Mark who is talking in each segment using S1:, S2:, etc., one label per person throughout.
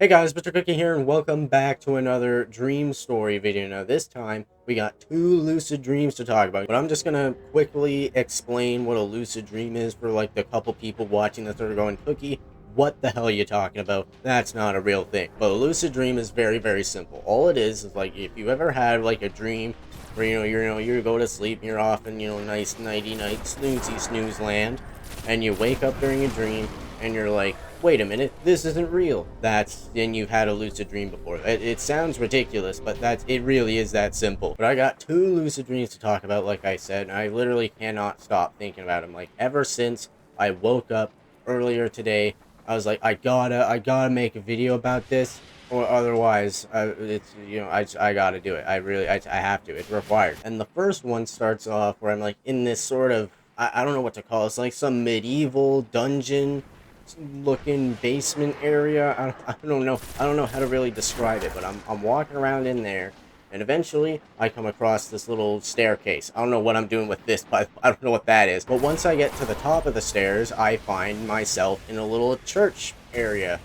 S1: Hey guys, MrCookie here, and welcome back to another dream story video. Now this time, we got two lucid dreams to talk about, but I'm just gonna quickly explain what a lucid dream is for like the couple people watching this that are going, Cookie, what the hell are you talking about? That's not a real thing. But a lucid dream is very, very simple. All it is like if you ever had like a dream where you go to sleep and you're off in nice nighty night snoozy land, and you wake up during a dream and you're like, wait a minute, this isn't real. Then you've had a lucid dream before. It sounds ridiculous, but it really is that simple. But I got two lucid dreams to talk about, like I said, and I literally cannot stop thinking about them. Like, ever since I woke up earlier today, I was like, I gotta make a video about this, or otherwise, I gotta do it. I have to. It's required. And the first one starts off where I'm like in this sort of, I don't know what to call it. It's like some medieval dungeon looking basement area. I don't know how to really describe it, but I'm walking around in there, and eventually I come across this little staircase. I don't know what I'm doing with this, but I don't know what that is. But once I get to the top of the stairs, I find myself in a little church area,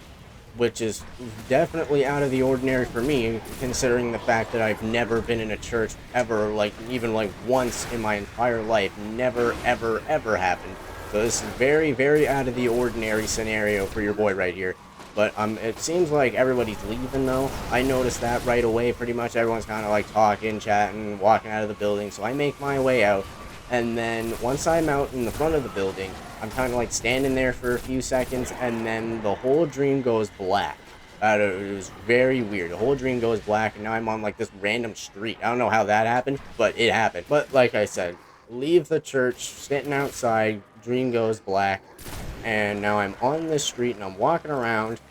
S1: which is definitely out of the ordinary for me, considering the fact that I've never been in a church ever, like even like once in my entire life. Never ever happened. So this is very, very out of the ordinary scenario for your boy right here. But it seems like everybody's leaving though. I noticed that right away. Pretty much everyone's kind of like talking, chatting, walking out of the building. So I make my way out. And then once I'm out in the front of the building, I'm kind of like standing there for a few seconds. And then the whole dream goes black. It was very weird. The whole dream goes black. And now I'm on like this random street. I don't know how that happened, but it happened. But like I said, leave the church, sitting outside, dream goes black, and now I'm on this street and I'm walking around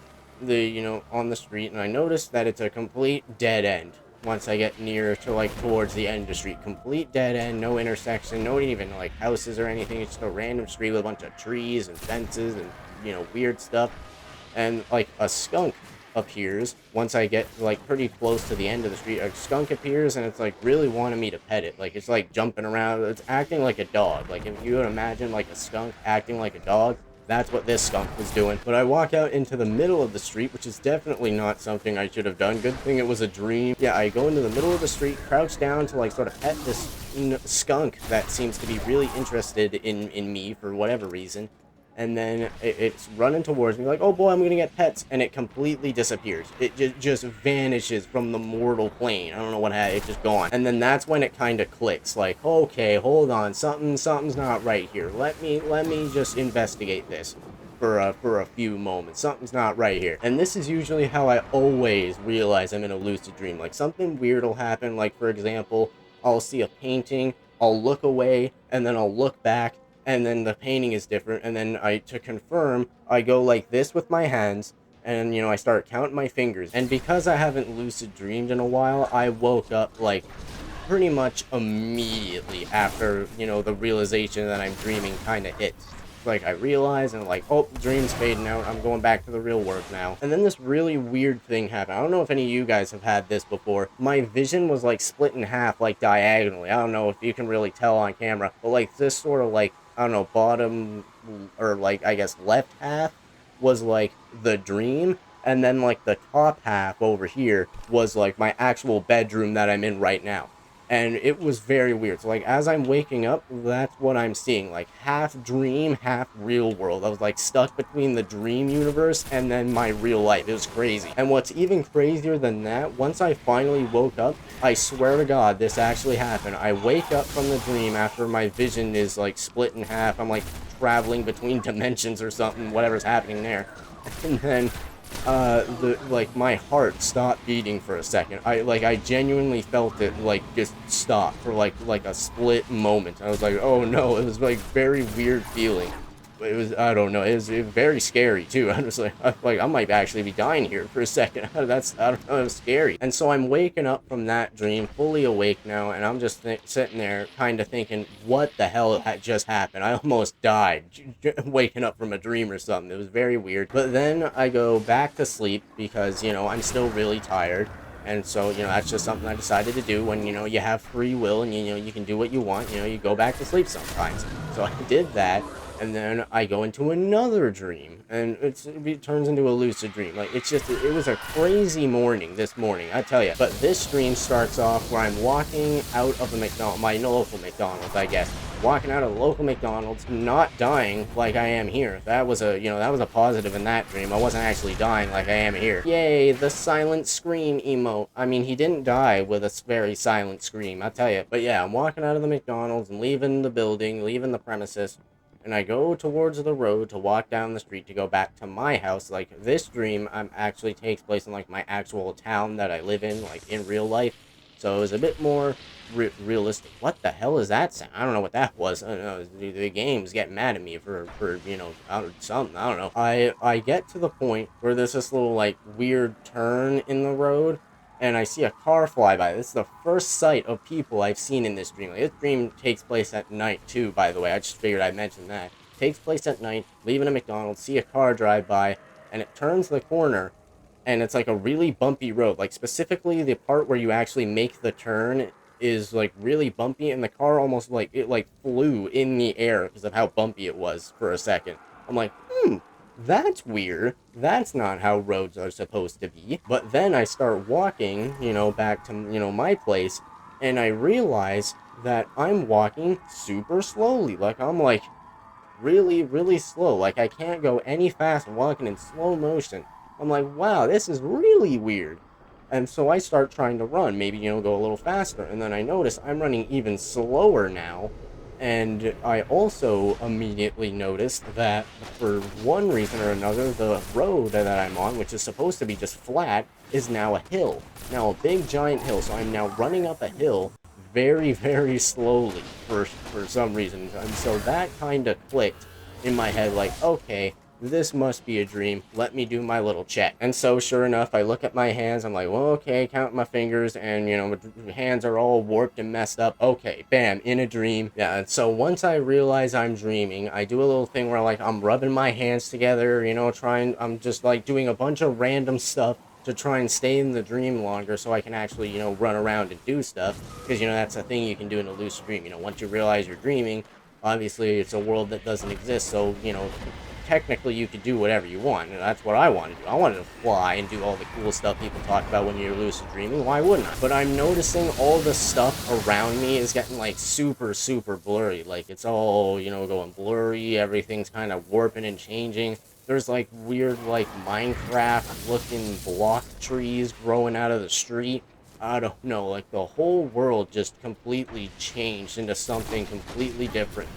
S1: on the street, and I notice that it's a complete dead end. Once I get near to like towards the end of the street, complete dead end, no intersection, no even like houses or anything. It's just a random street with a bunch of trees and fences and weird stuff, and like a skunk appears. Once I get like pretty close to the end of the street, a skunk appears, and it's like really wanting me to pet it. Like it's like jumping around, it's acting like a dog. Like if you would imagine like a skunk acting like a dog, that's what this skunk was doing. But I walk out into the middle of the street, which is definitely not something I should have done. Good thing it was a dream. Yeah, I go into the middle of the street, crouch down to like sort of pet this skunk that seems to be really interested in me for whatever reason. And then it's running towards me like, oh boy, I'm gonna get pets, and it completely disappears. It just vanishes from the mortal plane. I don't know what happened. It's just gone. And then that's when it kind of clicks, like, okay, hold on, something's not right here. Let me just investigate this for a few moments. Something's not right here. And this is usually how I always realize I'm in a lucid dream. Like something weird will happen. Like for example, I'll see a painting, I'll look away, and then I'll look back, and then the painting is different, and then to confirm, I go like this with my hands, and I start counting my fingers. And because I haven't lucid dreamed in a while, I woke up like pretty much immediately after the realization that I'm dreaming kind of hits. Like I realize, and like, oh, dream's fading out, I'm going back to the real world now. And then this really weird thing happened. I don't know if any of you guys have had this before. My vision was like split in half, like diagonally. I don't know if you can really tell on camera, but like this sort of like, I don't know, bottom, or like I guess left half was like the dream, and then like the top half over here was like my actual bedroom that I'm in right now. And it was very weird. So like as I'm waking up, that's what I'm seeing, like half dream, half real world. I was like stuck between the dream universe and then my real life. It was crazy. And what's even crazier than that, once I finally woke up, I swear to God, this actually happened. I wake up from the dream after my vision is like split in half. I'm like traveling between dimensions or something, whatever's happening there. And then like my heart stopped beating for a second. I genuinely felt it like just stop for like a split moment. I was like, oh no. It was like very weird feeling. It was, I don't know, it was very scary too. I was like I might actually be dying here for a second. I don't know, it was scary. And so I'm waking up from that dream, fully awake now, and I'm just sitting there kind of thinking, what the hell had just happened? I almost died waking up from a dream or something. It was very weird. But then I go back to sleep because I'm still really tired. And so, that's just something I decided to do when, you have free will and, you can do what you want. You go back to sleep sometimes. So I did that. and then I go into another dream, and it turns into a lucid dream. Like, it was a crazy morning this morning, I tell you. But this dream starts off where I'm walking out of my local McDonald's, I guess. Walking out of the local McDonald's, not dying like I am here. That was a positive in that dream. I wasn't actually dying like I am here. Yay, the silent scream emote. I mean, he didn't die with a very silent scream, I tell you. But yeah, I'm walking out of the McDonald's and leaving the building, leaving the premises, and I go towards the road to walk down the street to go back to my house. Like, this dream actually takes place in, like, my actual town that I live in, like, in real life. So it was a bit more realistic. What the hell is that sound? I don't know what that was. I don't know. The game's getting mad at me for something. I don't know. I get to the point where there's this little, like, weird turn in the road, and I see a car fly by. This is the first sight of people I've seen in this dream. Like, this dream takes place at night, too, by the way. I just figured I'd mention that. Takes place at night, leaving a McDonald's, see a car drive by, and it turns the corner, and it's like a really bumpy road. Like, specifically the part where you actually make the turn is like really bumpy, and the car almost like flew in the air because of how bumpy it was for a second. I'm like, that's weird. That's not how roads are supposed to be. But then I start walking, back to, my place, and I realize that I'm walking super slowly. Like, I'm like really, really slow. Like, I can't go any faster. I'm walking in slow motion. I'm like, wow, this is really weird. And so I start trying to run, maybe, go a little faster. And then I notice I'm running even slower now. And I also immediately noticed that for one reason or another, the road that I'm on, which is supposed to be just flat, is now a hill. Now a big giant hill. So I'm now running up a hill very, very slowly for some reason. And so that kind of clicked in my head, like, okay, this must be a dream. Let me do my little check. And so, sure enough, I look at my hands. I'm like, well, okay, count my fingers, and, my hands are all warped and messed up. Okay, bam, in a dream. Yeah, and so once I realize I'm dreaming, I do a little thing where, like, I'm rubbing my hands together, I'm just, like, doing a bunch of random stuff to try and stay in the dream longer so I can actually, run around and do stuff. Because, that's a thing you can do in a lucid dream. Once you realize you're dreaming, obviously it's a world that doesn't exist, so, technically you could do whatever you want, and that's what I wanted to do. I wanted to fly and do all the cool stuff people talk about when you're lucid dreaming. Why wouldn't I? But I'm noticing all the stuff around me is getting, like, super, super blurry. Like, it's all, going blurry. Everything's kind of warping and changing. There's, like, weird, like, Minecraft-looking block trees growing out of the street. I don't know, like, the whole world just completely changed into something completely different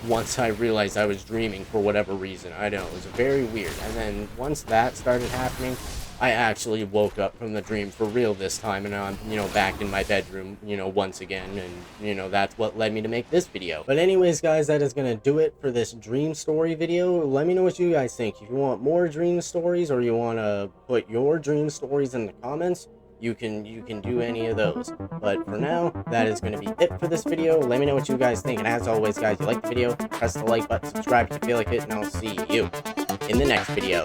S1: once I realized I was dreaming for whatever reason. I don't know, it was very weird. And then once that started happening, I actually woke up from the dream for real this time, and I'm, back in my bedroom, once again, and, that's what led me to make this video. But anyways, guys, that is gonna do it for this dream story video. Let me know what you guys think. If you want more dream stories, or you want to put your dream stories in the comments, you can do any of those. But for now, that is going to be it for this video. Let me know what you guys think, and as always, guys, if you like the video, press the like button, subscribe if you feel like it, and I'll see you in the next video.